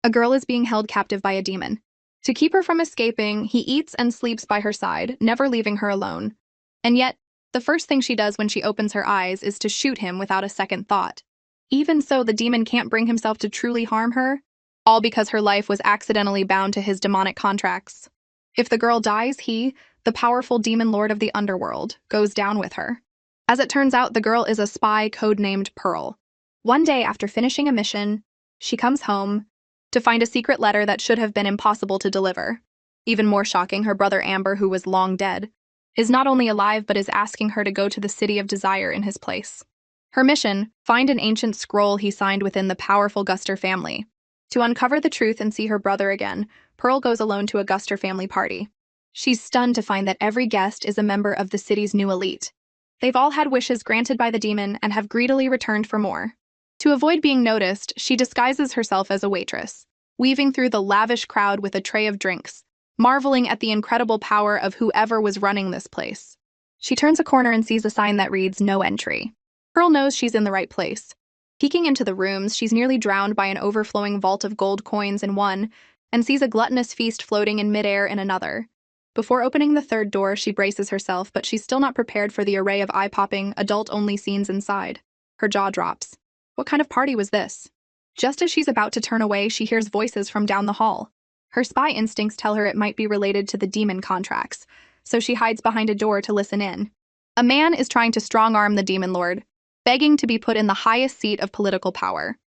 A girl is being held captive by a demon. To keep her from escaping, he eats and sleeps by her side, never leaving her alone. And yet, the first thing she does when she opens her eyes is to shoot him without a second thought. Even so, the demon can't bring himself to truly harm her, all because her life was accidentally bound to his demonic contracts. If the girl dies, he, the powerful demon lord of the underworld, goes down with her. As it turns out, the girl is a spy codenamed Pearl. One day after finishing a mission, she comes home to find a secret letter that should have been impossible to deliver. Even more shocking, her brother Amber, who was long dead, is not only alive but is asking her to go to the City of Desire in his place. Her mission: find an ancient scroll he signed within the powerful Guster family. To uncover the truth and see her brother again, Pearl goes alone to a Guster family party. She's stunned to find that every guest is a member of the city's new elite. They've all had wishes granted by the demon and have greedily returned for more. To avoid being noticed, she disguises herself as a waitress, weaving through the lavish crowd with a tray of drinks, marveling at the incredible power of whoever was running this place. She turns a corner and sees a sign that reads, "No entry." Pearl knows she's in the right place. Peeking into the rooms, she's nearly drowned by an overflowing vault of gold coins in one, and sees a gluttonous feast floating in midair in another. Before opening the third door, she braces herself, but she's still not prepared for the array of eye-popping, adult-only scenes inside. Her jaw drops. What kind of party was this? Just as she's about to turn away, she hears voices from down the hall. Her spy instincts tell her it might be related to the demon contracts, so she hides behind a door to listen in. A man is trying to strong-arm the demon lord, begging to be put in the highest seat of political power.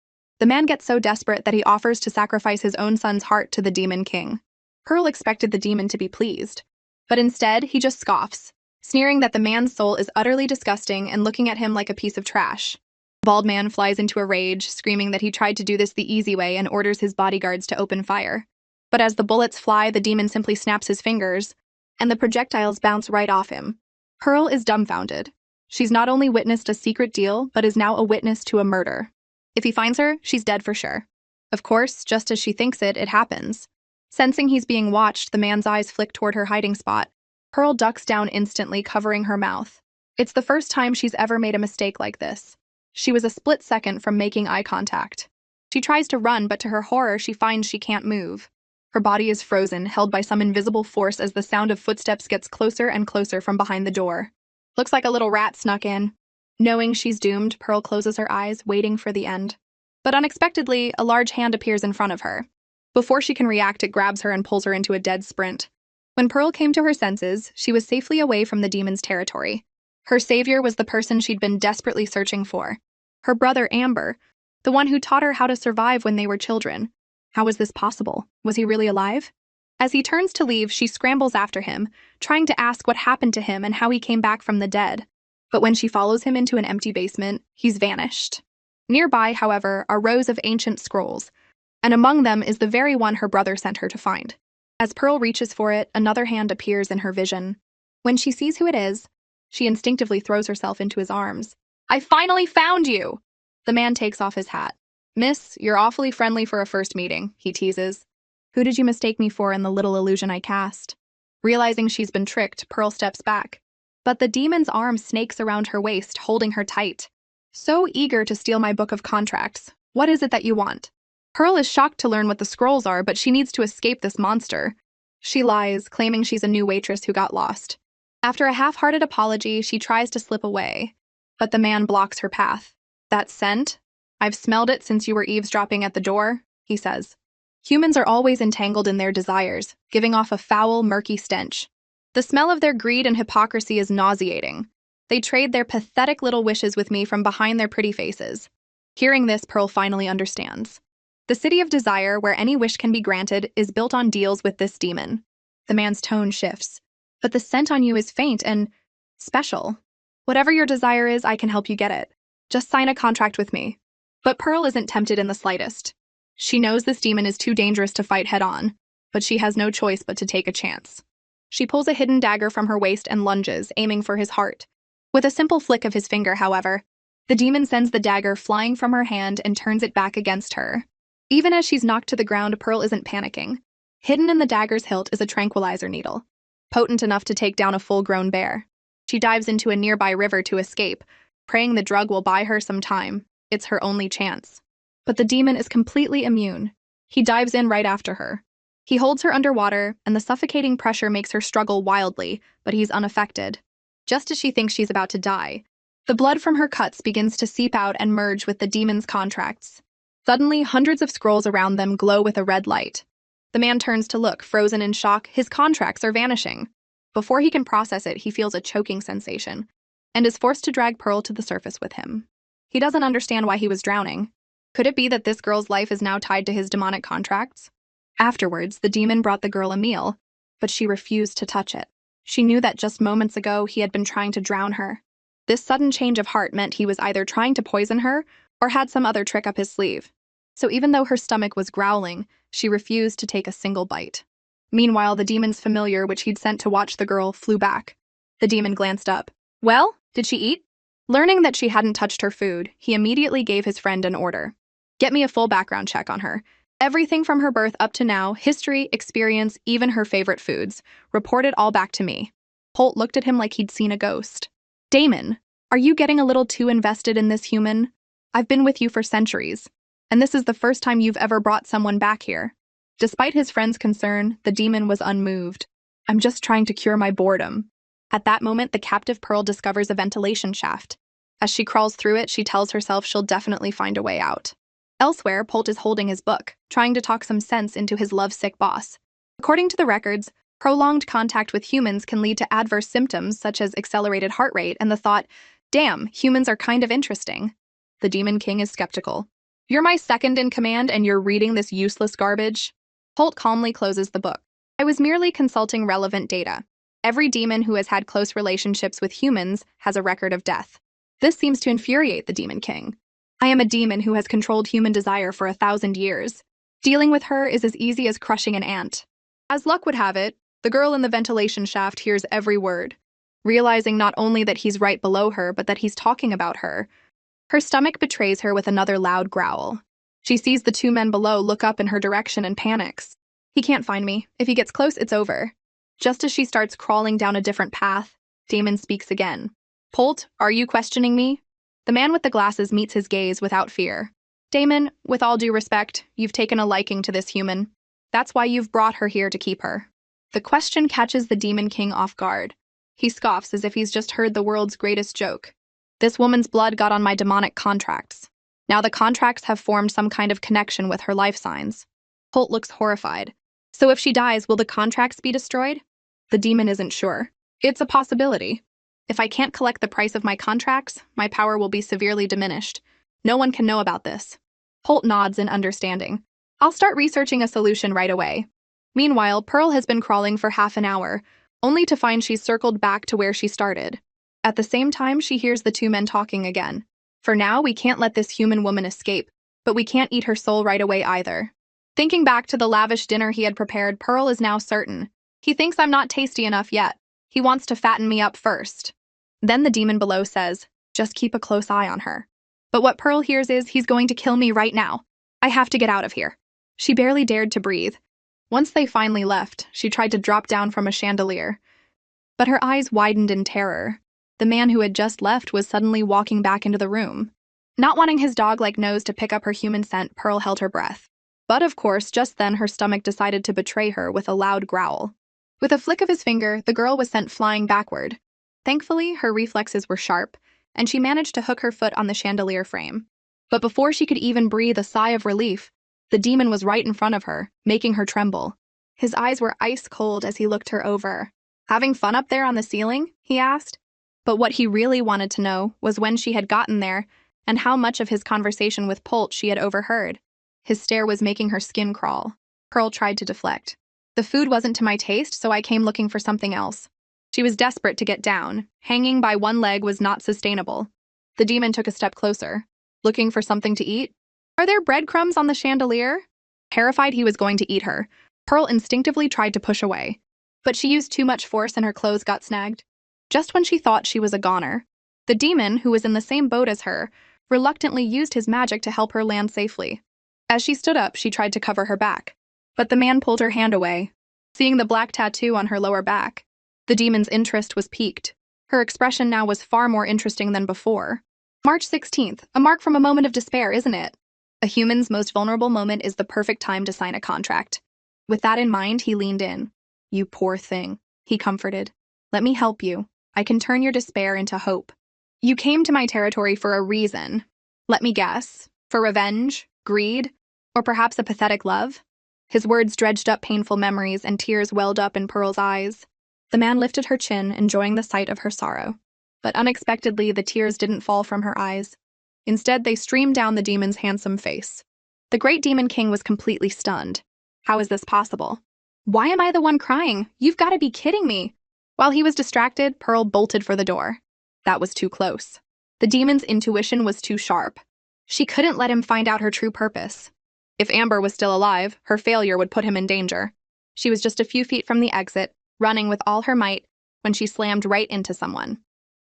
The man gets so desperate that he offers to sacrifice his own son's heart to the demon king. Pearl expected the demon to be pleased, but instead he just scoffs, sneering that the man's soul is utterly disgusting and looking at him like a piece of trash. The bald man flies into a rage, screaming that he tried to do this the easy way and orders his bodyguards to open fire. But as the bullets fly, the demon simply snaps his fingers, and the projectiles bounce right off him. Pearl is dumbfounded. She's not only witnessed a secret deal, but is now a witness to a murder. If he finds her, she's dead for sure. Of course, just as she thinks it happens. Sensing he's being watched, the man's eyes flick toward her hiding spot. Pearl ducks down instantly, covering her mouth. It's the first time she's ever made a mistake like this. She was a split second from making eye contact. She tries to run, but to her horror, she finds she can't move. Her body is frozen, held by some invisible force as the sound of footsteps gets closer and closer from behind the door. Looks like a little rat snuck in. Knowing she's doomed, Pearl closes her eyes, waiting for the end. But unexpectedly, a large hand appears in front of her. Before she can react, it grabs her and pulls her into a dead sprint. When Pearl came to her senses, she was safely away from the demon's territory. Her savior was the person she'd been desperately searching for. Her brother Amber, the one who taught her how to survive when they were children. How was this possible? Was he really alive? As he turns to leave, she scrambles after him, trying to ask what happened to him and how he came back from the dead. But when she follows him into an empty basement, he's vanished. Nearby, however, are rows of ancient scrolls, and among them is the very one her brother sent her to find. As Pearl reaches for it, another hand appears in her vision. When she sees who it is, she instinctively throws herself into his arms. "I finally found you!" The man takes off his hat. "Miss, you're awfully friendly for a first meeting," he teases. "Who did you mistake me for in the little illusion I cast?" Realizing she's been tricked, Pearl steps back. But the demon's arm snakes around her waist, holding her tight. "So eager to steal my book of contracts. What is it that you want?" Pearl is shocked to learn what the scrolls are, but she needs to escape this monster. She lies, claiming she's a new waitress who got lost. After a half-hearted apology, she tries to slip away, but the man blocks her path. "That scent? I've smelled it since you were eavesdropping at the door," he says. Humans are always entangled in their desires, giving off a foul, murky stench. The smell of their greed and hypocrisy is nauseating. They trade their pathetic little wishes with me from behind their pretty faces. Hearing this, Pearl finally understands. The City of Desire, where any wish can be granted, is built on deals with this demon. The man's tone shifts. "But the scent on you is faint and special. Whatever your desire is, I can help you get it. Just sign a contract with me." But Pearl isn't tempted in the slightest. She knows this demon is too dangerous to fight head-on, but she has no choice but to take a chance. She pulls a hidden dagger from her waist and lunges, aiming for his heart. With a simple flick of his finger, however, the demon sends the dagger flying from her hand and turns it back against her. Even as she's knocked to the ground, Pearl isn't panicking. Hidden in the dagger's hilt is a tranquilizer needle, potent enough to take down a full-grown bear. She dives into a nearby river to escape, praying the drug will buy her some time. It's her only chance. But the demon is completely immune. He dives in right after her. He holds her underwater, and the suffocating pressure makes her struggle wildly, but he's unaffected. Just as she thinks she's about to die, the blood from her cuts begins to seep out and merge with the demon's contracts. Suddenly, hundreds of scrolls around them glow with a red light. The man turns to look, frozen in shock. His contracts are vanishing. Before he can process it, he feels a choking sensation, and is forced to drag Pearl to the surface with him. He doesn't understand why he was drowning. Could it be that this girl's life is now tied to his demonic contracts? Afterwards, the demon brought the girl a meal, but she refused to touch it. She knew that just moments ago he had been trying to drown her. This sudden change of heart meant he was either trying to poison her or had some other trick up his sleeve. So even though her stomach was growling, she refused to take a single bite. Meanwhile, the demon's familiar, which he'd sent to watch the girl, flew back. The demon glanced up. Well, did she eat? Learning that she hadn't touched her food, he immediately gave his friend an order. Get me a full background check on her. Everything from her birth up to now, history, experience, even her favorite foods. Report it all back to me. Holt looked at him like he'd seen a ghost. Damon, are you getting a little too invested in this human? I've been with you for centuries, and this is the first time you've ever brought someone back here. Despite his friend's concern, the demon was unmoved. I'm just trying to cure my boredom. At that moment, the captive Pearl discovers a ventilation shaft. As she crawls through it, she tells herself she'll definitely find a way out. Elsewhere, Holt is holding his book, trying to talk some sense into his lovesick boss. According to the records, prolonged contact with humans can lead to adverse symptoms such as accelerated heart rate and the thought, damn, humans are kind of interesting. The Demon King is skeptical. You're my second in command and you're reading this useless garbage? Holt calmly closes the book. I was merely consulting relevant data. Every demon who has had close relationships with humans has a record of death. This seems to infuriate the Demon King. I am a demon who has controlled human desire for 1,000 years. Dealing with her is as easy as crushing an ant. As luck would have it, the girl in the ventilation shaft hears every word. Realizing not only that he's right below her, but that he's talking about her, her stomach betrays her with another loud growl. She sees the two men below look up in her direction and panics. He can't find me. If he gets close, it's over. Just as she starts crawling down a different path, Damon speaks again. Holt, are you questioning me? The man with the glasses meets his gaze without fear. Damon, with all due respect, you've taken a liking to this human. That's why you've brought her here to keep her. The question catches the Demon King off guard. He scoffs as if he's just heard the world's greatest joke. This woman's blood got on my demonic contracts. Now the contracts have formed some kind of connection with her life signs. Holt looks horrified. So if she dies, will the contracts be destroyed? The demon isn't sure. It's a possibility. If I can't collect the price of my contracts, my power will be severely diminished. No one can know about this. Holt nods in understanding. I'll start researching a solution right away. Meanwhile, Pearl has been crawling for half an hour, only to find she's circled back to where she started. At the same time, she hears the two men talking again. For now, we can't let this human woman escape, but we can't eat her soul right away either. Thinking back to the lavish dinner he had prepared, Pearl is now certain. He thinks I'm not tasty enough yet. He wants to fatten me up first. Then the demon below says, just keep a close eye on her. But what Pearl hears is, he's going to kill me right now. I have to get out of here. She barely dared to breathe. Once they finally left, she tried to drop down from a chandelier. But her eyes widened in terror. The man who had just left was suddenly walking back into the room. Not wanting his dog-like nose to pick up her human scent, Pearl held her breath. But of course, just then her stomach decided to betray her with a loud growl. With a flick of his finger, the girl was sent flying backward. Thankfully, her reflexes were sharp, and she managed to hook her foot on the chandelier frame. But before she could even breathe a sigh of relief, the demon was right in front of her, making her tremble. His eyes were ice cold as he looked her over. Having fun up there on the ceiling? He asked. But what he really wanted to know was when she had gotten there and how much of his conversation with Holt she had overheard. His stare was making her skin crawl. Pearl tried to deflect. The food wasn't to my taste, so I came looking for something else. She was desperate to get down. Hanging by one leg was not sustainable. The demon took a step closer. Looking for something to eat? Are there breadcrumbs on the chandelier? Terrified he was going to eat her, Pearl instinctively tried to push away. But she used too much force and her clothes got snagged. Just when she thought she was a goner, the demon, who was in the same boat as her, reluctantly used his magic to help her land safely. As she stood up, she tried to cover her back. But the man pulled her hand away. Seeing the black tattoo on her lower back, the demon's interest was piqued. Her expression now was far more interesting than before. March 16th, a mark from a moment of despair, isn't it? A human's most vulnerable moment is the perfect time to sign a contract. With that in mind, he leaned in. You poor thing, he comforted. Let me help you. I can turn your despair into hope. You came to my territory for a reason. Let me guess. For revenge, greed, or perhaps a pathetic love? His words dredged up painful memories, and tears welled up in Pearl's eyes. The man lifted her chin, enjoying the sight of her sorrow. But unexpectedly, the tears didn't fall from her eyes. Instead, they streamed down the demon's handsome face. The great demon king was completely stunned. How is this possible? Why am I the one crying? You've got to be kidding me. While he was distracted, Pearl bolted for the door. That was too close. The demon's intuition was too sharp. She couldn't let him find out her true purpose. If Amber was still alive, her failure would put him in danger. She was just a few feet from the exit, running with all her might, when she slammed right into someone.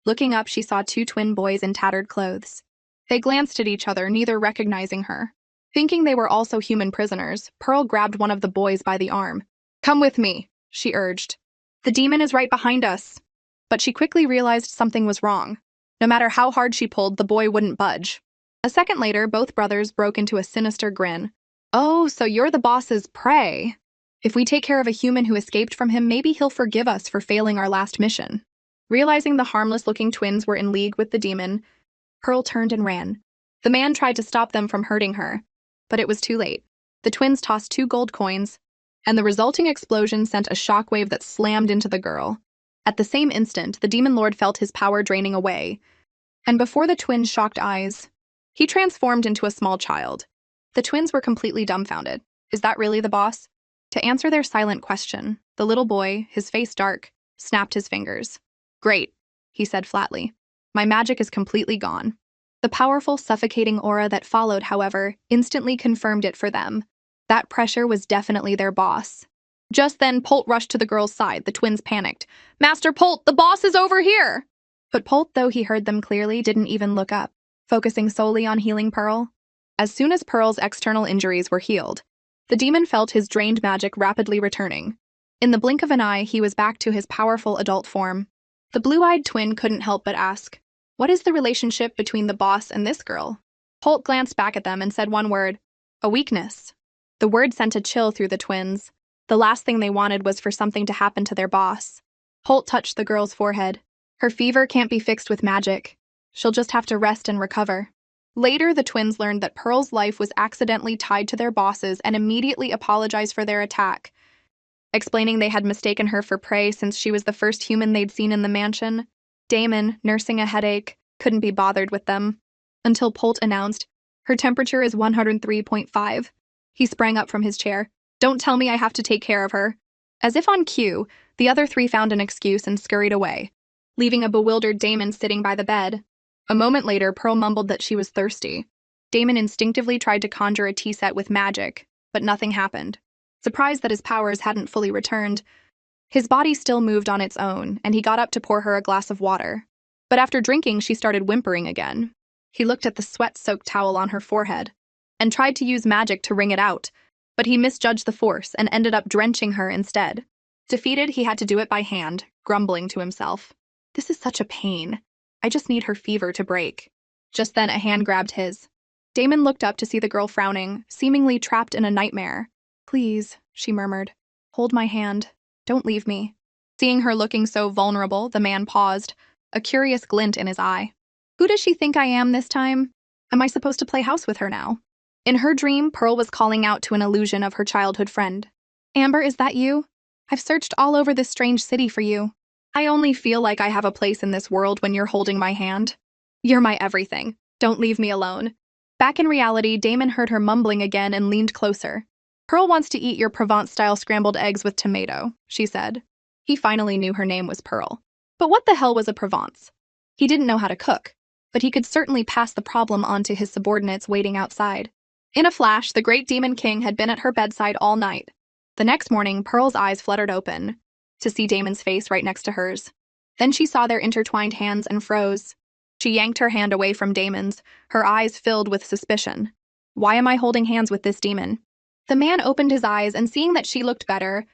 Looking up, she saw two twin boys in tattered clothes. They glanced at each other, neither recognizing her. Thinking they were also human prisoners, Pearl grabbed one of the boys by the arm. Come with me, she urged. The demon is right behind us. But she quickly realized something was wrong. No matter how hard she pulled, the boy wouldn't budge. A second later, both brothers broke into a sinister grin. Oh, so you're the boss's prey. If we take care of a human who escaped from him, maybe he'll forgive us for failing our last mission. Realizing the harmless-looking twins were in league with the demon, Pearl turned and ran. The man tried to stop them from hurting her, but it was too late. The twins tossed 2 gold coins, and the resulting explosion sent a shockwave that slammed into the girl. At the same instant, the demon lord felt his power draining away, and before the twins' shocked eyes, he transformed into a small child. The twins were completely dumbfounded. Is that really the boss? To answer their silent question, the little boy, his face dark, snapped his fingers. Great, he said flatly. My magic is completely gone. The powerful, suffocating aura that followed, however, instantly confirmed it for them. That pressure was definitely their boss. Just then, Polt rushed to the girl's side. The twins panicked. Master Polt, the boss is over here! But Polt, though he heard them clearly, didn't even look up, focusing solely on healing Pearl. As soon as Pearl's external injuries were healed, the demon felt his drained magic rapidly returning. In the blink of an eye, he was back to his powerful adult form. The blue-eyed twin couldn't help but ask, what is the relationship between the boss and this girl? Polt glanced back at them and said one word, a weakness. The word sent a chill through the twins. The last thing they wanted was for something to happen to their boss. Polt touched the girl's forehead. Her fever can't be fixed with magic. She'll just have to rest and recover. Later, the twins learned that Pearl's life was accidentally tied to their bosses and immediately apologized for their attack, explaining they had mistaken her for prey since she was the first human they'd seen in the mansion. Damon, nursing a headache, couldn't be bothered with them, until Polt announced, her temperature is 103.5. He sprang up from his chair. Don't tell me I have to take care of her. As if on cue, the other 3 found an excuse and scurried away, leaving a bewildered Damon sitting by the bed. A moment later, Pearl mumbled that she was thirsty. Damon instinctively tried to conjure a tea set with magic, but nothing happened. Surprised that his powers hadn't fully returned, his body still moved on its own, and he got up to pour her a glass of water. But after drinking, she started whimpering again. He looked at the sweat-soaked towel on her forehead, and tried to use magic to wring it out, but he misjudged the force and ended up drenching her instead. Defeated, he had to do it by hand, grumbling to himself. This is such a pain. I just need her fever to break. Just then, a hand grabbed his. Damon looked up to see the girl frowning, seemingly trapped in a nightmare. Please, she murmured. Hold my hand. Don't leave me. Seeing her looking so vulnerable, the man paused, a curious glint in his eye. Who does she think I am this time? Am I supposed to play house with her now? In her dream, Pearl was calling out to an illusion of her childhood friend. Amber, is that you? I've searched all over this strange city for you. I only feel like I have a place in this world when you're holding my hand. You're my everything. Don't leave me alone. Back in reality, Damon heard her mumbling again and leaned closer. Pearl wants to eat your Provence-style scrambled eggs with tomato, she said. He finally knew her name was Pearl. But what the hell was a Provence? He didn't know how to cook, but he could certainly pass the problem on to his subordinates waiting outside. In a flash, the great demon king had been at her bedside all night. The next morning, Pearl's eyes fluttered open to see Damon's face right next to hers. Then she saw their intertwined hands and froze. She yanked her hand away from Damon's, her eyes filled with suspicion. Why am I holding hands with this demon? The man opened his eyes, and seeing that she looked better,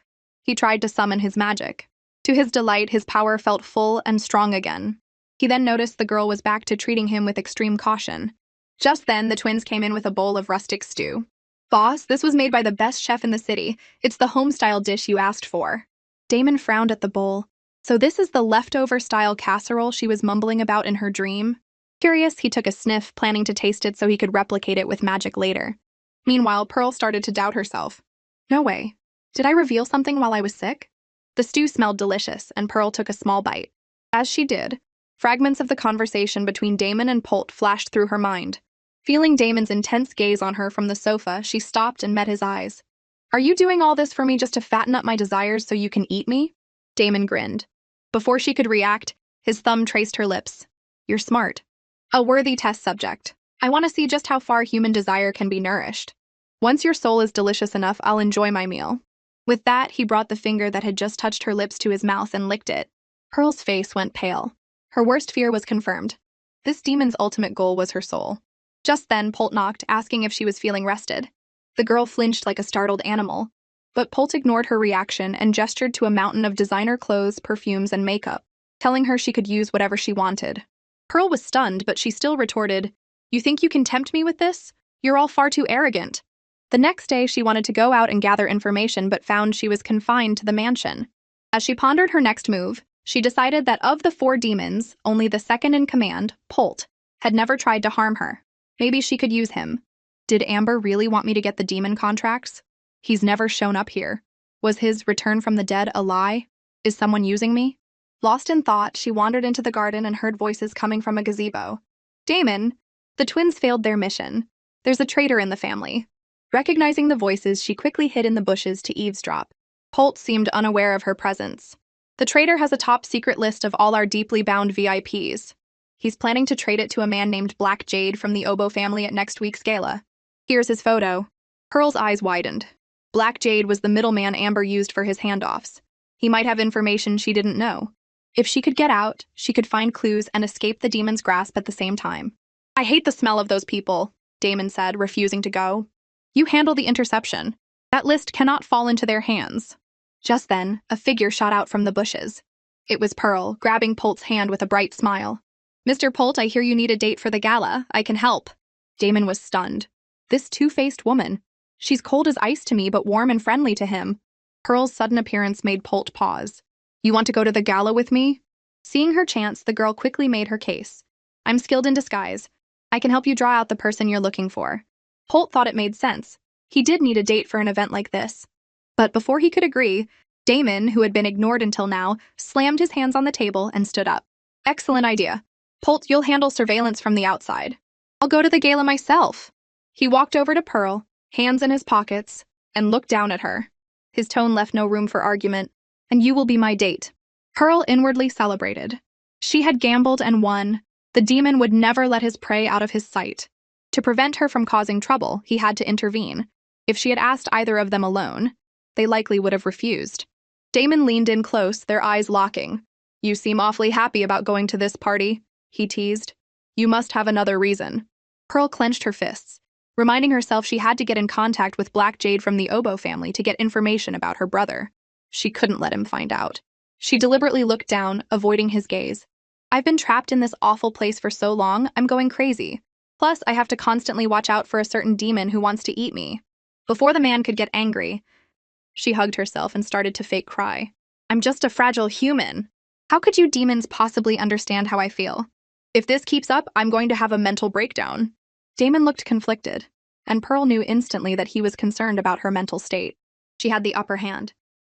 he tried to summon his magic. To his delight, his power felt full and strong again. He then noticed the girl was back to treating him with extreme caution. Just then, the twins came in with a bowl of rustic stew. Boss, this was made by the best chef in the city. It's the home-style dish you asked for. Damon frowned at the bowl. So this is the leftover-style casserole she was mumbling about in her dream? Curious, he took a sniff, planning to taste it so he could replicate it with magic later. Meanwhile, Pearl started to doubt herself. No way. Did I reveal something while I was sick? The stew smelled delicious, and Pearl took a small bite. As she did, fragments of the conversation between Damon and Polt flashed through her mind. Feeling Damon's intense gaze on her from the sofa, she stopped and met his eyes. Are you doing all this for me just to fatten up my desires so you can eat me? Damon grinned. Before she could react, his thumb traced her lips. You're smart. A worthy test subject. I want to see just how far human desire can be nourished. Once your soul is delicious enough, I'll enjoy my meal. With that, he brought the finger that had just touched her lips to his mouth and licked it. Pearl's face went pale. Her worst fear was confirmed. This demon's ultimate goal was her soul. Just then, Polt knocked, asking if she was feeling rested. The girl flinched like a startled animal, but Polt ignored her reaction and gestured to a mountain of designer clothes, perfumes, and makeup, telling her she could use whatever she wanted. Pearl was stunned, but she still retorted, You think you can tempt me with this? You're all far too arrogant. The next day, she wanted to go out and gather information but found she was confined to the mansion. As she pondered her next move, she decided that of the 4 demons, only the second in command, Polt, had never tried to harm her. Maybe she could use him. Did Amber really want me to get the demon contracts? He's never shown up here. Was his return from the dead a lie? Is someone using me? Lost in thought, she wandered into the garden and heard voices coming from a gazebo. Damon, the twins failed their mission. There's a traitor in the family. Recognizing the voices, she quickly hid in the bushes to eavesdrop. Polt seemed unaware of her presence. The traitor has a top-secret list of all our deeply bound VIPs. He's planning to trade it to a man named Black Jade from the Oboe family at next week's gala. Here's his photo. Pearl's eyes widened. Black Jade was the middleman Amber used for his handoffs. He might have information she didn't know. If she could get out, she could find clues and escape the demon's grasp at the same time. I hate the smell of those people, Damon said, refusing to go. You handle the interception. That list cannot fall into their hands. Just then, a figure shot out from the bushes. It was Pearl, grabbing Polt's hand with a bright smile. Mr. Polt, I hear you need a date for the gala. I can help. Damon was stunned. This two-faced woman. She's cold as ice to me, but warm and friendly to him. Pearl's sudden appearance made Polt pause. You want to go to the gala with me? Seeing her chance, the girl quickly made her case. I'm skilled in disguise. I can help you draw out the person you're looking for. Polt thought it made sense. He did need a date for an event like this. But before he could agree, Damon, who had been ignored until now, slammed his hands on the table and stood up. Excellent idea. Polt, you'll handle surveillance from the outside. I'll go to the gala myself. He walked over to Pearl, hands in his pockets, and looked down at her. His tone left no room for argument. And you will be my date. Pearl inwardly celebrated. She had gambled and won. The demon would never let his prey out of his sight. To prevent her from causing trouble, he had to intervene. If she had asked either of them alone, they likely would have refused. Damon leaned in close, their eyes locking. You seem awfully happy about going to this party, he teased. You must have another reason. Pearl clenched her fists, reminding herself she had to get in contact with Black Jade from the Oboe family to get information about her brother. She couldn't let him find out. She deliberately looked down, avoiding his gaze. I've been trapped in this awful place for so long, I'm going crazy. Plus, I have to constantly watch out for a certain demon who wants to eat me. Before the man could get angry, she hugged herself and started to fake cry. I'm just a fragile human. How could you demons possibly understand how I feel? If this keeps up, I'm going to have a mental breakdown. Damon looked conflicted, and Pearl knew instantly that he was concerned about her mental state. She had the upper hand.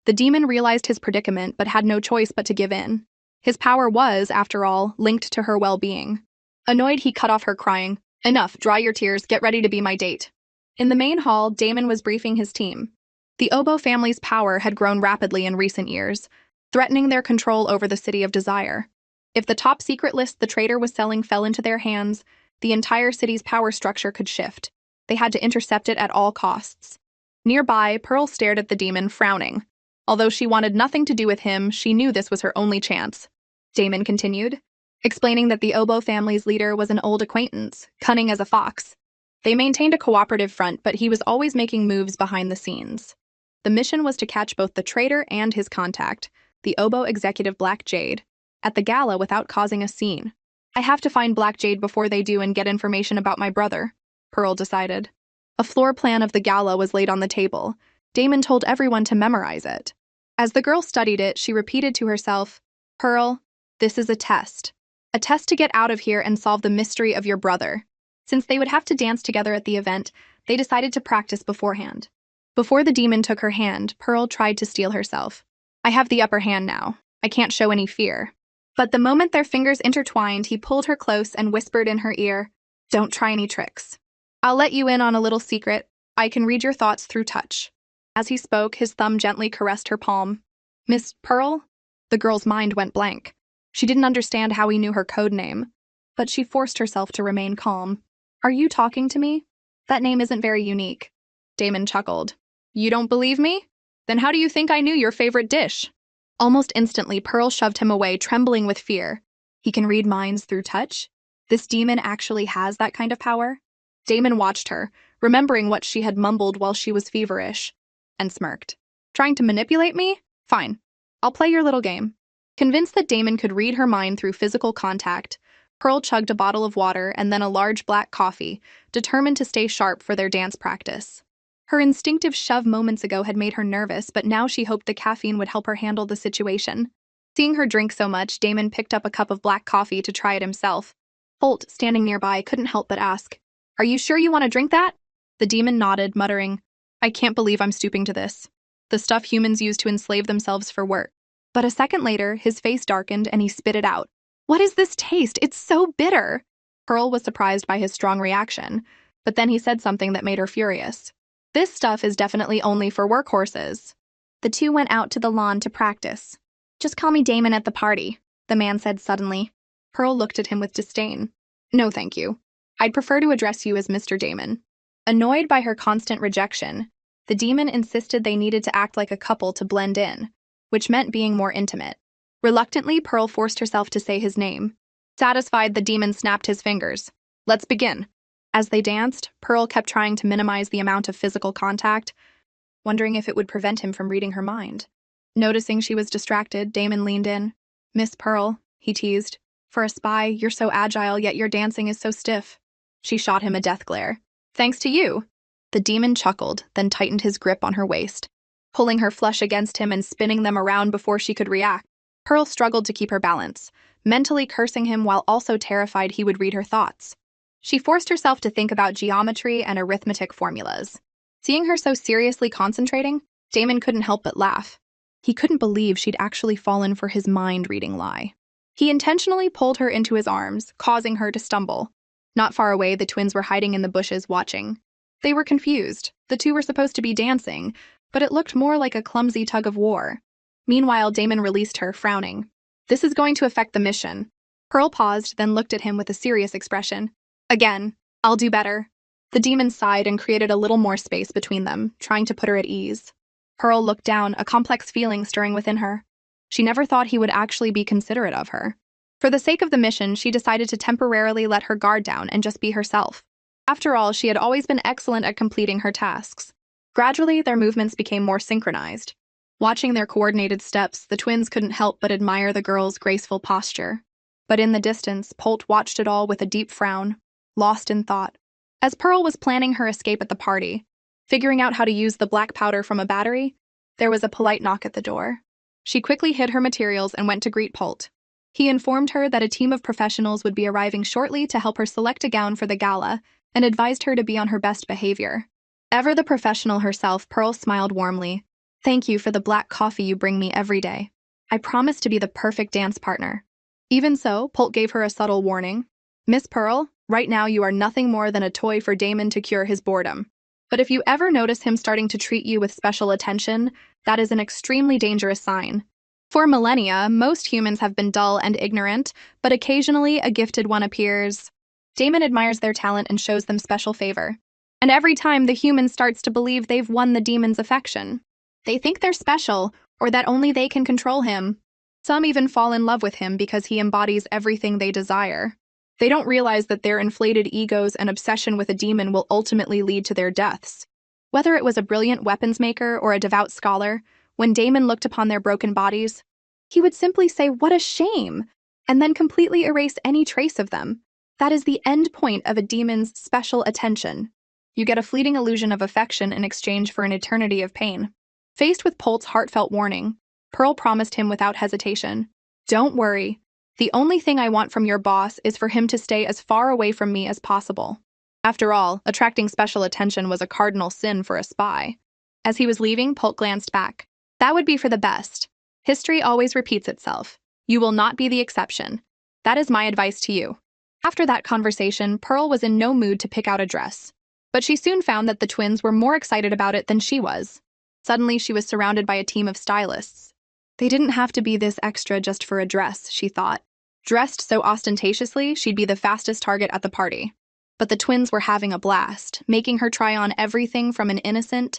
The demon realized his predicament but had no choice but to give in. His power was, after all, linked to her well-being. Annoyed, he cut off her, crying, Enough, dry your tears, get ready to be my date. In the main hall, Damon was briefing his team. The Oboe family's power had grown rapidly in recent years, threatening their control over the City of Desire. If the top-secret list the traitor was selling fell into their hands, the entire city's power structure could shift. They had to intercept it at all costs. Nearby, Pearl stared at the demon, frowning. Although she wanted nothing to do with him, she knew this was her only chance. Damon continued, explaining that the Oboe family's leader was an old acquaintance, cunning as a fox. They maintained a cooperative front, but he was always making moves behind the scenes. The mission was to catch both the traitor and his contact, the Oboe executive Black Jade, at the gala without causing a scene. I have to find Black Jade before they do and get information about my brother, Pearl decided. A floor plan of the gala was laid on the table. Damon told everyone to memorize it. As the girl studied it, she repeated to herself, Pearl, this is a test. A test to get out of here and solve the mystery of your brother. Since they would have to dance together at the event, they decided to practice beforehand. Before the demon took her hand, Pearl tried to steel herself. I have the upper hand now. I can't show any fear. But the moment their fingers intertwined, he pulled her close and whispered in her ear, don't try any tricks. I'll let you in on a little secret. I can read your thoughts through touch. As he spoke, his thumb gently caressed her palm. Miss Pearl? The girl's mind went blank. She didn't understand how he knew her code name, but she forced herself to remain calm. Are you talking to me? That name isn't very unique. Damon chuckled. You don't believe me? Then how do you think I knew your favorite dish? Almost instantly, Pearl shoved him away, trembling with fear. He can read minds through touch? This demon actually has that kind of power? Damon watched her, remembering what she had mumbled while she was feverish, and smirked. Trying to manipulate me? Fine. I'll play your little game. Convinced that Damon could read her mind through physical contact, Pearl chugged a bottle of water and then a large black coffee, determined to stay sharp for their dance practice. Her instinctive shove moments ago had made her nervous, but now she hoped the caffeine would help her handle the situation. Seeing her drink so much, Damon picked up a cup of black coffee to try it himself. Holt, standing nearby, couldn't help but ask, Are you sure you want to drink that? The demon nodded, muttering, I can't believe I'm stooping to this. The stuff humans use to enslave themselves for work. But a second later, his face darkened and he spit it out. What is this taste? It's so bitter. Pearl was surprised by his strong reaction, but then he said something that made her furious. This stuff is definitely only for workhorses. The two went out to the lawn to practice. Just call me Damon at the party, the man said suddenly. Pearl looked at him with disdain. No, thank you. I'd prefer to address you as Mr. Damon. Annoyed by her constant rejection, the demon insisted they needed to act like a couple to blend in, which meant being more intimate. Reluctantly, Pearl forced herself to say his name. Satisfied, the demon snapped his fingers. Let's begin. As they danced, Pearl kept trying to minimize the amount of physical contact, wondering if it would prevent him from reading her mind. Noticing she was distracted, Damon leaned in. Miss Pearl, he teased. For a spy, you're so agile, yet your dancing is so stiff. She shot him a death glare. Thanks to you. The demon chuckled, then tightened his grip on her waist, pulling her flush against him and spinning them around before she could react. Pearl struggled to keep her balance, mentally cursing him while also terrified he would read her thoughts. She forced herself to think about geometry and arithmetic formulas. Seeing her so seriously concentrating, Damon couldn't help but laugh. He couldn't believe she'd actually fallen for his mind-reading lie. He intentionally pulled her into his arms, causing her to stumble. Not far away, the twins were hiding in the bushes watching. They were confused. The two were supposed to be dancing, but it looked more like a clumsy tug of war. Meanwhile, Damon released her, frowning. This is going to affect the mission. Pearl paused, then looked at him with a serious expression. Again, I'll do better. The demon sighed and created a little more space between them, trying to put her at ease. Pearl looked down, a complex feeling stirring within her. She never thought he would actually be considerate of her. For the sake of the mission, she decided to temporarily let her guard down and just be herself. After all, she had always been excellent at completing her tasks. Gradually, their movements became more synchronized. Watching their coordinated steps, the twins couldn't help but admire the girl's graceful posture. But in the distance, Polt watched it all with a deep frown, lost in thought. As Pearl was planning her escape at the party, figuring out how to use the black powder from a battery, there was a polite knock at the door. She quickly hid her materials and went to greet Polt. He informed her that a team of professionals would be arriving shortly to help her select a gown for the gala and advised her to be on her best behavior. Ever the professional herself, Pearl smiled warmly. Thank you for the black coffee you bring me every day. I promise to be the perfect dance partner. Even so, Polt gave her a subtle warning. Miss Pearl, right now you are nothing more than a toy for Damon to cure his boredom. But if you ever notice him starting to treat you with special attention, that is an extremely dangerous sign. For millennia, most humans have been dull and ignorant, but occasionally a gifted one appears. Damon admires their talent and shows them special favor. And every time the human starts to believe they've won the demon's affection. They think they're special, or that only they can control him. Some even fall in love with him because he embodies everything they desire. They don't realize that their inflated egos and obsession with a demon will ultimately lead to their deaths. Whether it was a brilliant weapons maker or a devout scholar, when Damon looked upon their broken bodies, he would simply say, "What a shame!" and then completely erase any trace of them. That is the end point of a demon's special attention. You get a fleeting illusion of affection in exchange for an eternity of pain. Faced with Polt's heartfelt warning, Pearl promised him without hesitation, "Don't worry. The only thing I want from your boss is for him to stay as far away from me as possible." After all, attracting special attention was a cardinal sin for a spy. As he was leaving, Polt glanced back. "That would be for the best. History always repeats itself. You will not be the exception. That is my advice to you." After that conversation, Pearl was in no mood to pick out a dress. But she soon found that the twins were more excited about it than she was. Suddenly, she was surrounded by a team of stylists. They didn't have to be this extra just for a dress, she thought. Dressed so ostentatiously, she'd be the fastest target at the party. But the twins were having a blast, making her try on everything from an innocent,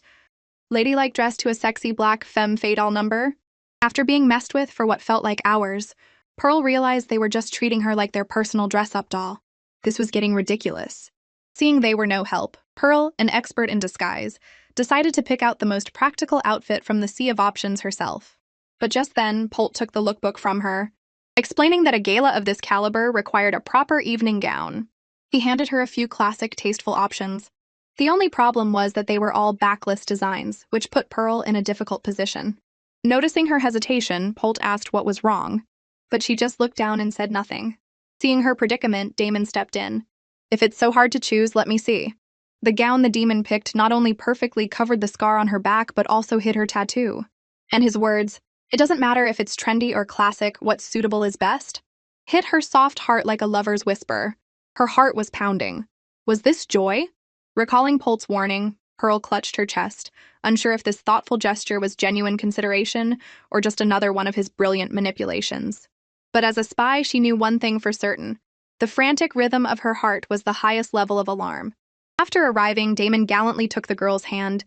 ladylike dress to a sexy black femme fatale number. After being messed with for what felt like hours, Pearl realized they were just treating her like their personal dress-up doll. This was getting ridiculous. Seeing they were no help, Pearl, an expert in disguise, decided to pick out the most practical outfit from the sea of options herself. But just then, Polt took the lookbook from her, explaining that a gala of this caliber required a proper evening gown. He handed her a few classic, tasteful options. The only problem was that they were all backless designs, which put Pearl in a difficult position. Noticing her hesitation, Polt asked what was wrong, but she just looked down and said nothing. Seeing her predicament, Damon stepped in. "If it's so hard to choose, let me see." The gown the demon picked not only perfectly covered the scar on her back, but also hid her tattoo. And his words, "It doesn't matter if it's trendy or classic, what's suitable is best," hit her soft heart like a lover's whisper. Her heart was pounding. Was this joy? Recalling Polt's warning, Pearl clutched her chest, unsure if this thoughtful gesture was genuine consideration or just another one of his brilliant manipulations. But as a spy, she knew one thing for certain. The frantic rhythm of her heart was the highest level of alarm. After arriving, Damon gallantly took the girl's hand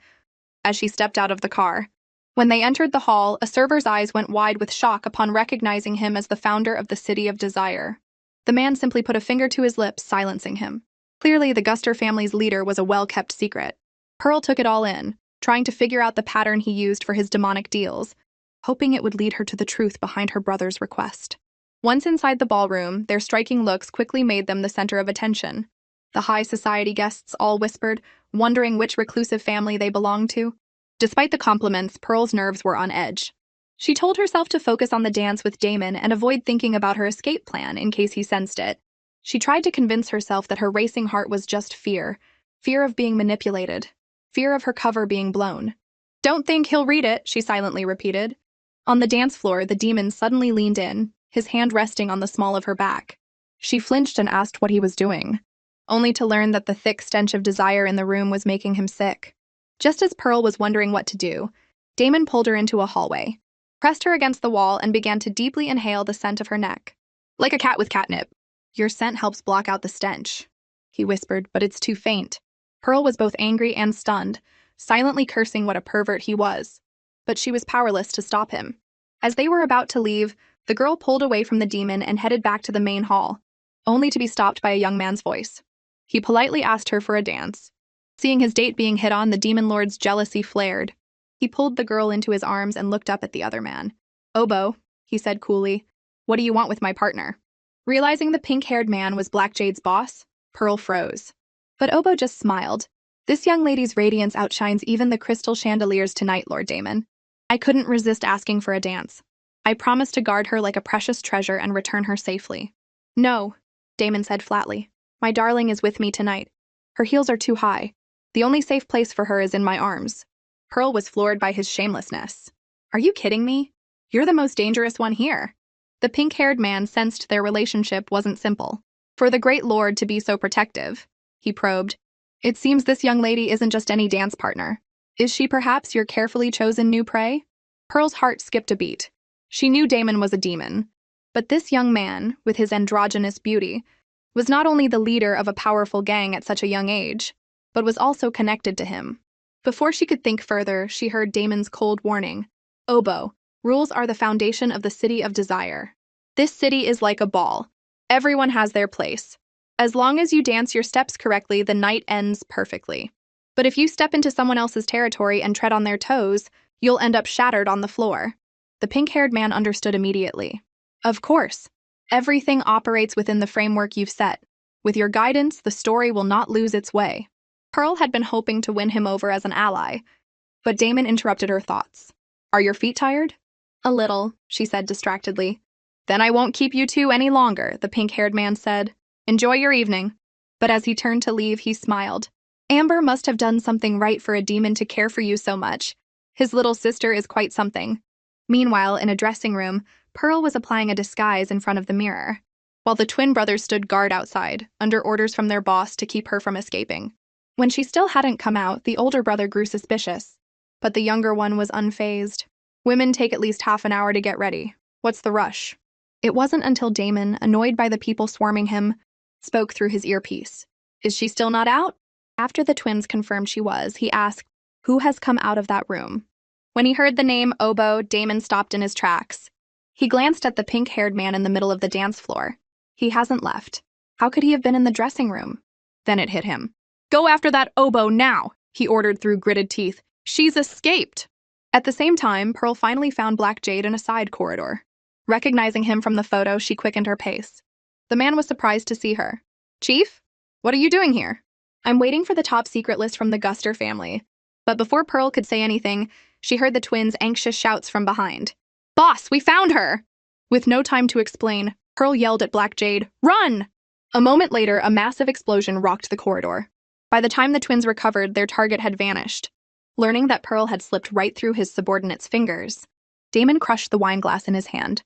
as she stepped out of the car. When they entered the hall, a server's eyes went wide with shock upon recognizing him as the founder of the City of Desire. The man simply put a finger to his lips, silencing him. Clearly, the Guster family's leader was a well-kept secret. Pearl took it all in, trying to figure out the pattern he used for his demonic deals, hoping it would lead her to the truth behind her brother's request. Once inside the ballroom, their striking looks quickly made them the center of attention. The high society guests all whispered, wondering which reclusive family they belonged to. Despite the compliments, Pearl's nerves were on edge. She told herself to focus on the dance with Damon and avoid thinking about her escape plan in case he sensed it. She tried to convince herself that her racing heart was just fear. Fear of being manipulated. Fear of her cover being blown. "Don't think he'll read it," she silently repeated. On the dance floor, the demon suddenly leaned in, his hand resting on the small of her back. She flinched and asked what he was doing, only to learn that the thick stench of desire in the room was making him sick. Just as Pearl was wondering what to do, Damon pulled her into a hallway, pressed her against the wall, and began to deeply inhale the scent of her neck. "Like a cat with catnip. Your scent helps block out the stench," he whispered, "but it's too faint." Pearl was both angry and stunned, silently cursing what a pervert he was. But she was powerless to stop him. As they were about to leave, the girl pulled away from the demon and headed back to the main hall, only to be stopped by a young man's voice. He politely asked her for a dance. Seeing his date being hit on, the demon lord's jealousy flared. He pulled the girl into his arms and looked up at the other man. "Obo," he said coolly, "what do you want with my partner?" Realizing the pink-haired man was Black Jade's boss, Pearl froze. But Obo just smiled. "This young lady's radiance outshines even the crystal chandeliers tonight, Lord Damon. I couldn't resist asking for a dance. I promised to guard her like a precious treasure and return her safely." "No," Damon said flatly. "My darling is with me tonight. Her heels are too high. The only safe place for her is in my arms." Pearl was floored by his shamelessness. "Are you kidding me? You're the most dangerous one here." The pink-haired man sensed their relationship wasn't simple. For the great lord to be so protective, he probed. "It seems this young lady isn't just any dance partner. Is she perhaps your carefully chosen new prey?" Pearl's heart skipped a beat. She knew Damon was a demon. But this young man, with his androgynous beauty, was not only the leader of a powerful gang at such a young age, but was also connected to him. Before she could think further, she heard Damon's cold warning. "Obo, rules are the foundation of the City of Desire. This city is like a ball. Everyone has their place. As long as you dance your steps correctly, the night ends perfectly. But if you step into someone else's territory and tread on their toes, you'll end up shattered on the floor." The pink-haired man understood immediately. Of course. Everything operates within the framework you've set. With your guidance, the story will not lose its way. Pearl had been hoping to win him over as an ally, but Damon interrupted her thoughts. Are your feet tired? A little, she said distractedly. Then I won't keep you two any longer, the pink-haired man said. Enjoy your evening. But as he turned to leave, he smiled. Amber must have done something right for a demon to care for you so much. His little sister is quite something. Meanwhile, in a dressing room, Pearl was applying a disguise in front of the mirror, while the twin brothers stood guard outside, under orders from their boss to keep her from escaping. When she still hadn't come out, the older brother grew suspicious, but the younger one was unfazed. Women take at least half an hour to get ready. What's the rush? It wasn't until Damon, annoyed by the people swarming him, spoke through his earpiece. Is she still not out? After the twins confirmed she was, he asked, who has come out of that room? When he heard the name Oboe, Damon stopped in his tracks. He glanced at the pink-haired man in the middle of the dance floor. He hasn't left. How could he have been in the dressing room? Then it hit him. Go after that Oboe now, he ordered through gritted teeth. She's escaped. At the same time, Pearl finally found Black Jade in a side corridor. Recognizing him from the photo, she quickened her pace. The man was surprised to see her. Chief? What are you doing here? I'm waiting for the top secret list from the Guster family. But before Pearl could say anything, she heard the twins' anxious shouts from behind. Boss, we found her! With no time to explain, Pearl yelled at Black Jade, Run! A moment later, a massive explosion rocked the corridor. By the time the twins recovered, their target had vanished. Learning that Pearl had slipped right through his subordinate's fingers, Damon crushed the wine glass in his hand,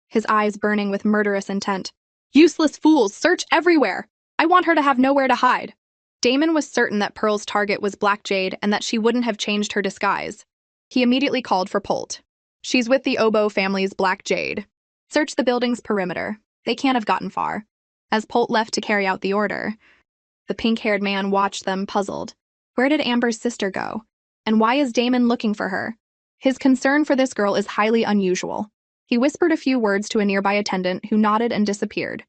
his eyes burning with murderous intent. Useless fools, search everywhere! I want her to have nowhere to hide. Damon was certain that Pearl's target was Black Jade and that she wouldn't have changed her disguise. He immediately called for Polt. She's with the Oboe family's Black Jade. Search the building's perimeter. They can't have gotten far. As Polt left to carry out the order, the pink-haired man watched them, puzzled. Where did Amber's sister go? And why is Damon looking for her? His concern for this girl is highly unusual. He whispered a few words to a nearby attendant who nodded and disappeared.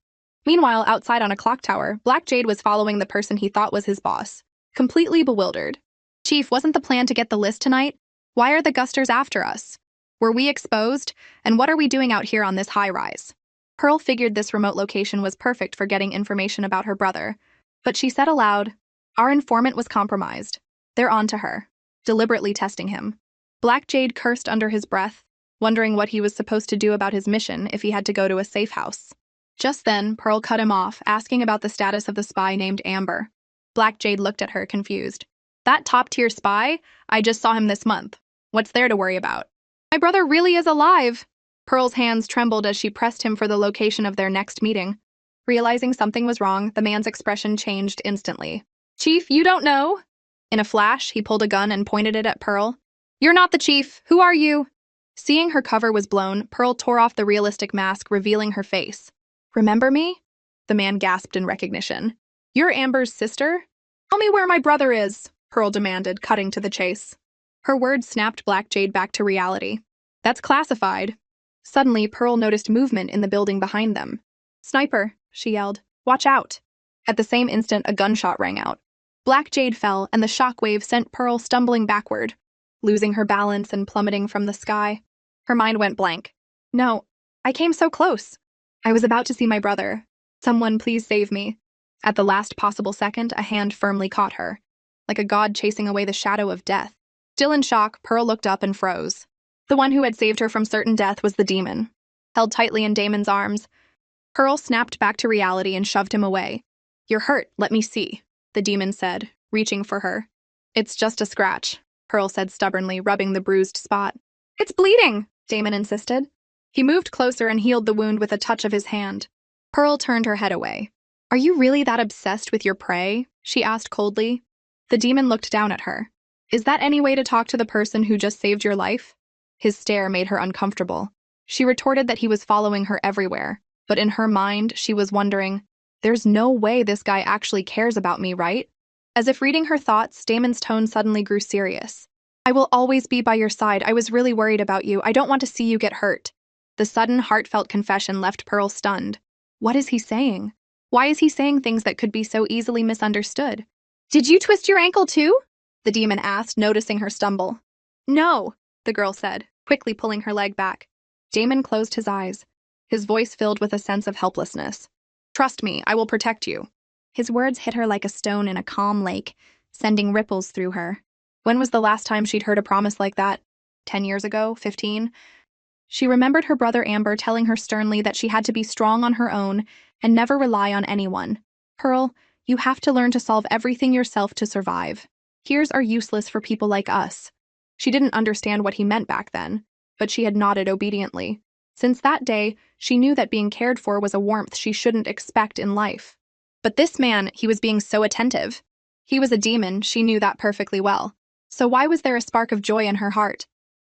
Meanwhile, outside on a clock tower, Black Jade was following the person he thought was his boss, completely bewildered. Chief, wasn't the plan to get the list tonight? Why are the Gusters after us? Were we exposed? And what are we doing out here on this high-rise? Pearl figured this remote location was perfect for getting information about her brother, but she said aloud, our informant was compromised. They're on to her, deliberately testing him. Black Jade cursed under his breath, wondering what he was supposed to do about his mission if he had to go to a safe house. Just then, Pearl cut him off, asking about the status of the spy named Amber. Black Jade looked at her, confused. That top-tier spy? I just saw him this month. What's there to worry about? My brother really is alive! Pearl's hands trembled as she pressed him for the location of their next meeting. Realizing something was wrong, the man's expression changed instantly. Chief, you don't know? In a flash, he pulled a gun and pointed it at Pearl. You're not the chief. Who are you? Seeing her cover was blown, Pearl tore off the realistic mask, revealing her face. Remember me? The man gasped in recognition. You're Amber's sister? Tell me where my brother is, Pearl demanded, cutting to the chase. Her words snapped Black Jade back to reality. That's classified. Suddenly, Pearl noticed movement in the building behind them. Sniper, she yelled. Watch out. At the same instant, a gunshot rang out. Black Jade fell, and the shockwave sent Pearl stumbling backward, losing her balance and plummeting from the sky. Her mind went blank. No, I came so close. I was about to see my brother. Someone please save me. At the last possible second, a hand firmly caught her, like a god chasing away the shadow of death. Still in shock, Pearl looked up and froze. The one who had saved her from certain death was the demon. Held tightly in Damon's arms, Pearl snapped back to reality and shoved him away. You're hurt, let me see, the demon said, reaching for her. It's just a scratch, Pearl said stubbornly, rubbing the bruised spot. It's bleeding, Damon insisted. He moved closer and healed the wound with a touch of his hand. Pearl turned her head away. Are you really that obsessed with your prey? She asked coldly. The demon looked down at her. Is that any way to talk to the person who just saved your life? His stare made her uncomfortable. She retorted that he was following her everywhere, but in her mind, she was wondering, there's no way this guy actually cares about me, right? As if reading her thoughts, Damon's tone suddenly grew serious. I will always be by your side. I was really worried about you. I don't want to see you get hurt. The sudden, heartfelt confession left Pearl stunned. What is he saying? Why is he saying things that could be so easily misunderstood? Did you twist your ankle too? The demon asked, noticing her stumble. No, the girl said, quickly pulling her leg back. Damon closed his eyes. his voice filled with a sense of helplessness. "Trust me, I will protect you." His words hit her like a stone in a calm lake, sending ripples through her. When was the last time she'd heard a promise like that? 10 years ago? 15? She remembered her brother Amber telling her sternly that she had to be strong on her own and never rely on anyone. "Pearl, you have to learn to solve everything yourself to survive. Peers are useless for people like us." She didn't understand what he meant back then, but she had nodded obediently. Since that day, she knew that being cared for was a warmth she shouldn't expect in life. But this man, he was being so attentive. He was a demon, she knew that perfectly well. So why was there a spark of joy in her heart?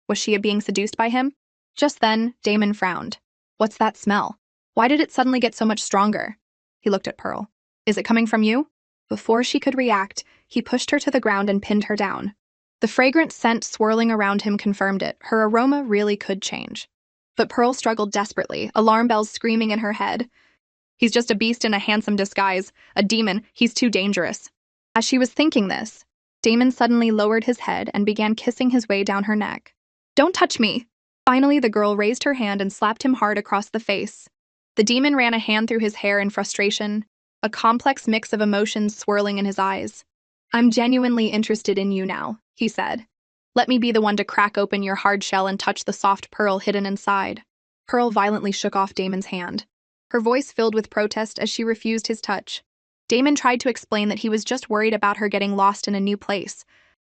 Was she being seduced by him? Just then, Damon frowned. "What's that smell? Why did it suddenly get so much stronger?" He looked at Pearl. "Is it coming from you?" Before she could react, he pushed her to the ground and pinned her down. The fragrant scent swirling around him confirmed it. Her aroma really could change. But Pearl struggled desperately, alarm bells screaming in her head. "He's just a beast in a handsome disguise. A demon. He's too dangerous." As she was thinking this, Damon suddenly lowered his head and began kissing his way down her neck. "Don't touch me!" Finally, the girl raised her hand and slapped him hard across the face. The demon ran a hand through his hair in frustration, a complex mix of emotions swirling in his eyes. "I'm genuinely interested in you now," he said. "Let me be the one to crack open your hard shell and touch the soft pearl hidden inside." Pearl violently shook off Damon's hand. Her voice filled with protest as she refused his touch. Damon tried to explain that he was just worried about her getting lost in a new place,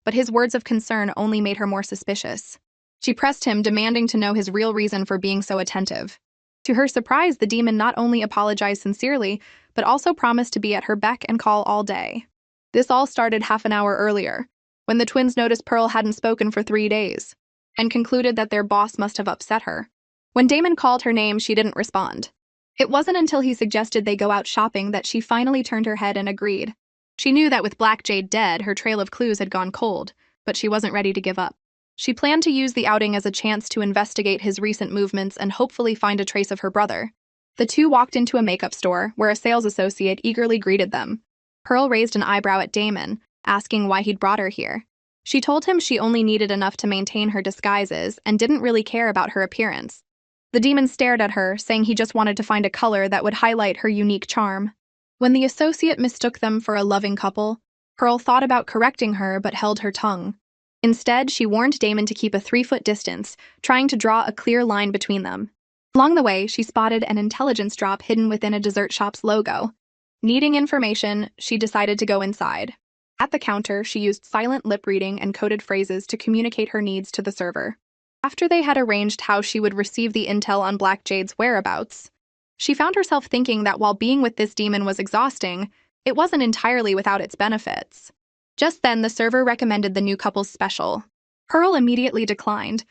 but his words of concern only made her more suspicious. She pressed him, demanding to know his real reason for being so attentive. To her surprise, the demon not only apologized sincerely, but also promised to be at her beck and call all day. This all started half an hour earlier, when the twins noticed Pearl hadn't spoken for 3 days, and concluded that their boss must have upset her. When Damon called her name, she didn't respond. It wasn't until he suggested they go out shopping that she finally turned her head and agreed. She knew that with Black Jade dead, her trail of clues had gone cold, but she wasn't ready to give up. She planned to use the outing as a chance to investigate his recent movements and hopefully find a trace of her brother. The two walked into a makeup store, where a sales associate eagerly greeted them. Pearl raised an eyebrow at Damon, asking why he'd brought her here. She told him she only needed enough to maintain her disguises and didn't really care about her appearance. The demon stared at her, saying he just wanted to find a color that would highlight her unique charm. When the associate mistook them for a loving couple, Pearl thought about correcting her but held her tongue. Instead, she warned Damon to keep a 3-foot distance, trying to draw a clear line between them. Along the way, she spotted an intelligence drop hidden within a dessert shop's logo. Needing information, she decided to go inside. At the counter, she used silent lip reading and coded phrases to communicate her needs to the server. After they had arranged how she would receive the intel on Black Jade's whereabouts, she found herself thinking that while being with this demon was exhausting, it wasn't entirely without its benefits. Just then, the server recommended the new couple's special. Pearl immediately declined,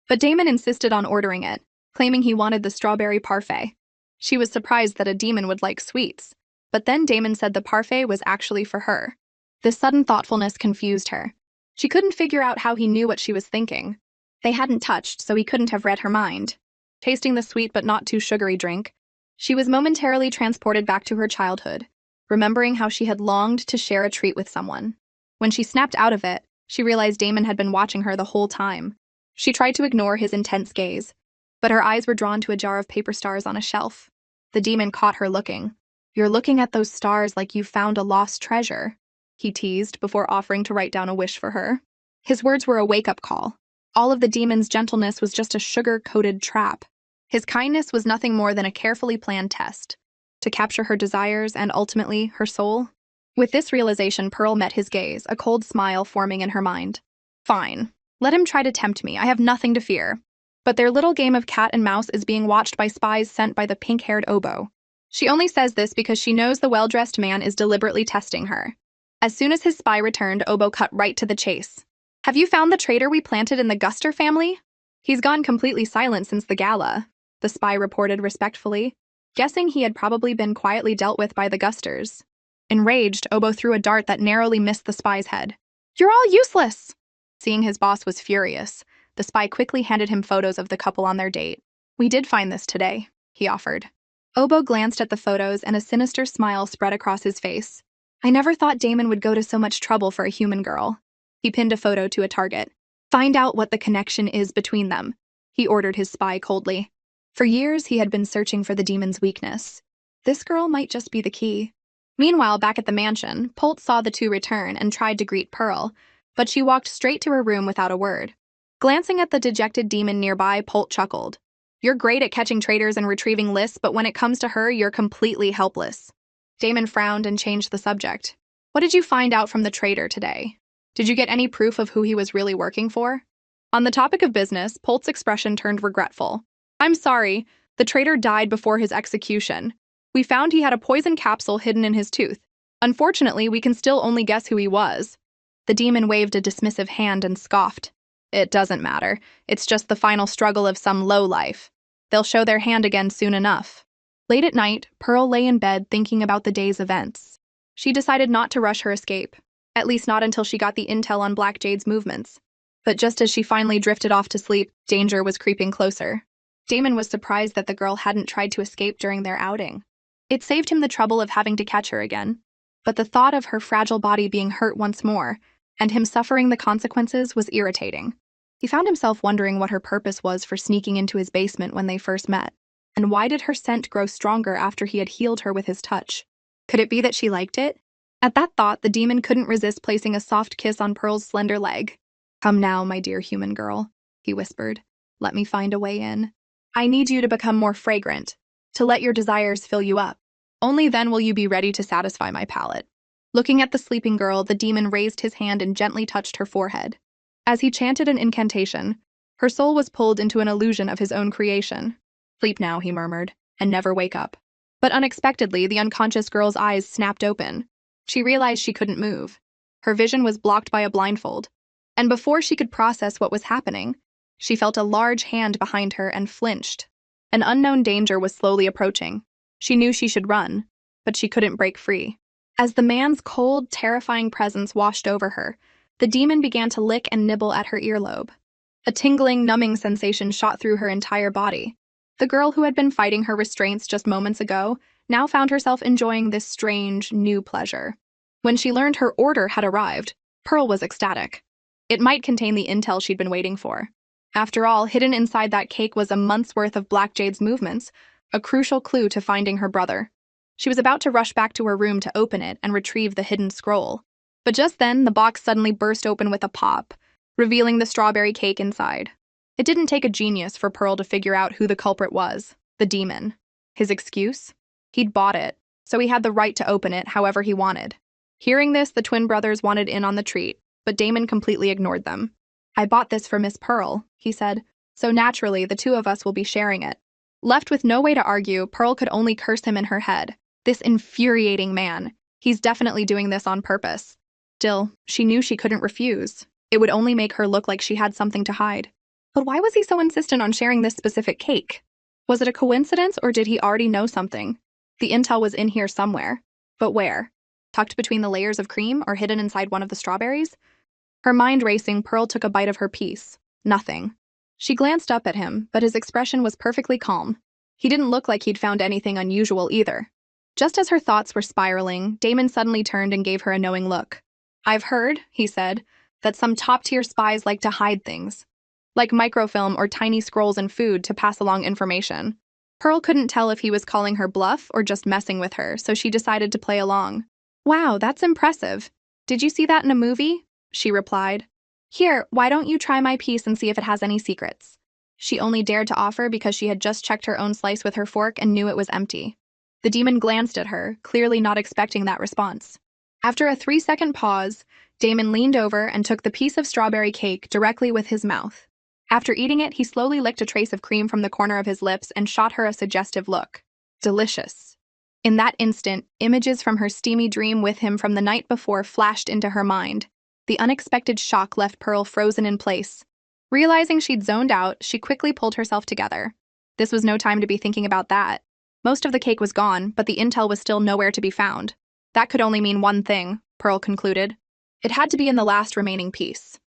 but Damon insisted on ordering it, claiming he wanted the strawberry parfait. She was surprised that a demon would like sweets, but then Damon said the parfait was actually for her. This sudden thoughtfulness confused her. She couldn't figure out how he knew what she was thinking. They hadn't touched, so he couldn't have read her mind. Tasting the sweet but not too sugary drink, she was momentarily transported back to her childhood, remembering how she had longed to share a treat with someone. When she snapped out of it, she realized Damon had been watching her the whole time. She tried to ignore his intense gaze, but her eyes were drawn to a jar of paper stars on a shelf. The demon caught her looking. "You're looking at those stars like you found a lost treasure," he teased before offering to write down a wish for her. His words were a wake-up call. All of the demon's gentleness was just a sugar-coated trap. His kindness was nothing more than a carefully planned test to capture her desires and ultimately her soul. With this realization, Pearl met his gaze, a cold smile forming in her mind. "Fine. Let him try to tempt me. I have nothing to fear." But their little game of cat and mouse is being watched by spies sent by the pink-haired oboe. She only says this because she knows the well-dressed man is deliberately testing her. As soon as his spy returned, Oboe cut right to the chase. "Have you found the traitor we planted in the Guster family?" "He's gone completely silent since the gala," the spy reported respectfully, guessing he had probably been quietly dealt with by the Gusters. Enraged, Oboe threw a dart that narrowly missed the spy's head. "You're all useless!" Seeing his boss was furious, the spy quickly handed him photos of the couple on their date. "We did find this today," he offered. Oboe glanced at the photos and a sinister smile spread across his face. "I never thought Damon would go to so much trouble for a human girl." He pinned a photo to a target. "Find out what the connection is between them," he ordered his spy coldly. For years, he had been searching for the demon's weakness. This girl might just be the key. Meanwhile, back at the mansion, Polt saw the two return and tried to greet Pearl, but she walked straight to her room without a word. Glancing at the dejected demon nearby, Polt chuckled. You're great at catching traitors and retrieving lists, but when it comes to her, you're completely helpless. Damon frowned and changed the subject. What did you find out from the traitor today? Did you get any proof of who he was really working for? On the topic of business, Polt's expression turned regretful. I'm sorry, the traitor died before his execution. We found he had a poison capsule hidden in his tooth. Unfortunately, we can still only guess who he was. The demon waved a dismissive hand and scoffed. It doesn't matter. It's just the final struggle of some lowlife. They'll show their hand again soon enough. Late at night, Pearl lay in bed thinking about the day's events. She decided not to rush her escape, at least not until she got the intel on Black Jade's movements. But just as she finally drifted off to sleep, danger was creeping closer. Damon was surprised that the girl hadn't tried to escape during their outing. It saved him the trouble of having to catch her again. But the thought of her fragile body being hurt once more, and him suffering the consequences, was irritating. He found himself wondering what her purpose was for sneaking into his basement when they first met. And why did her scent grow stronger after he had healed her with his touch? Could it be that she liked it? At that thought, the demon couldn't resist placing a soft kiss on Pearl's slender leg. Come now, my dear human girl, he whispered. Let me find a way in. I need you to become more fragrant, to let your desires fill you up. Only then will you be ready to satisfy my palate. Looking at the sleeping girl, the demon raised his hand and gently touched her forehead. As he chanted an incantation, her soul was pulled into an illusion of his own creation. Sleep now, he murmured, and never wake up. But unexpectedly, the unconscious girl's eyes snapped open. She realized she couldn't move. Her vision was blocked by a blindfold. And before she could process what was happening, she felt a large hand behind her and flinched. An unknown danger was slowly approaching. She knew she should run, but she couldn't break free. As the man's cold, terrifying presence washed over her, the demon began to lick and nibble at her earlobe. A tingling, numbing sensation shot through her entire body. The girl who had been fighting her restraints just moments ago now found herself enjoying this strange, new pleasure. When she learned her order had arrived, Pearl was ecstatic. It might contain the intel she'd been waiting for. After all, hidden inside that cake was a month's worth of Black Jade's movements, a crucial clue to finding her brother. She was about to rush back to her room to open it and retrieve the hidden scroll. But just then, the box suddenly burst open with a pop, revealing the strawberry cake inside. It didn't take a genius for Pearl to figure out who the culprit was, the demon. His excuse? He'd bought it, so he had the right to open it however he wanted. Hearing this, the twin brothers wanted in on the treat, but Damon completely ignored them. I bought this for Miss Pearl, he said, so naturally the two of us will be sharing it. Left with no way to argue, Pearl could only curse him in her head. This infuriating man. He's definitely doing this on purpose. Still, she knew she couldn't refuse. It would only make her look like she had something to hide. But why was he so insistent on sharing this specific cake? Was it a coincidence, or did he already know something? The intel was in here somewhere. But where? Tucked between the layers of cream or hidden inside one of the strawberries? Her mind racing, Pearl took a bite of her piece. Nothing. She glanced up at him, but his expression was perfectly calm. He didn't look like he'd found anything unusual either. Just as her thoughts were spiraling, Damon suddenly turned and gave her a knowing look. I've heard, he said, that some top-tier spies like to hide things, like microfilm or tiny scrolls in food to pass along information. Pearl couldn't tell if he was calling her bluff or just messing with her, so she decided to play along. Wow, that's impressive. Did you see that in a movie? She replied. Here, why don't you try my piece and see if it has any secrets? She only dared to offer because she had just checked her own slice with her fork and knew it was empty. The demon glanced at her, clearly not expecting that response. After a 3-second pause, Damon leaned over and took the piece of strawberry cake directly with his mouth. After eating it, he slowly licked a trace of cream from the corner of his lips and shot her a suggestive look. Delicious. In that instant, images from her steamy dream with him from the night before flashed into her mind. The unexpected shock left Pearl frozen in place. Realizing she'd zoned out, she quickly pulled herself together. This was no time to be thinking about that. Most of the cake was gone, but the intel was still nowhere to be found. That could only mean one thing, Pearl concluded. It had to be in the last remaining piece.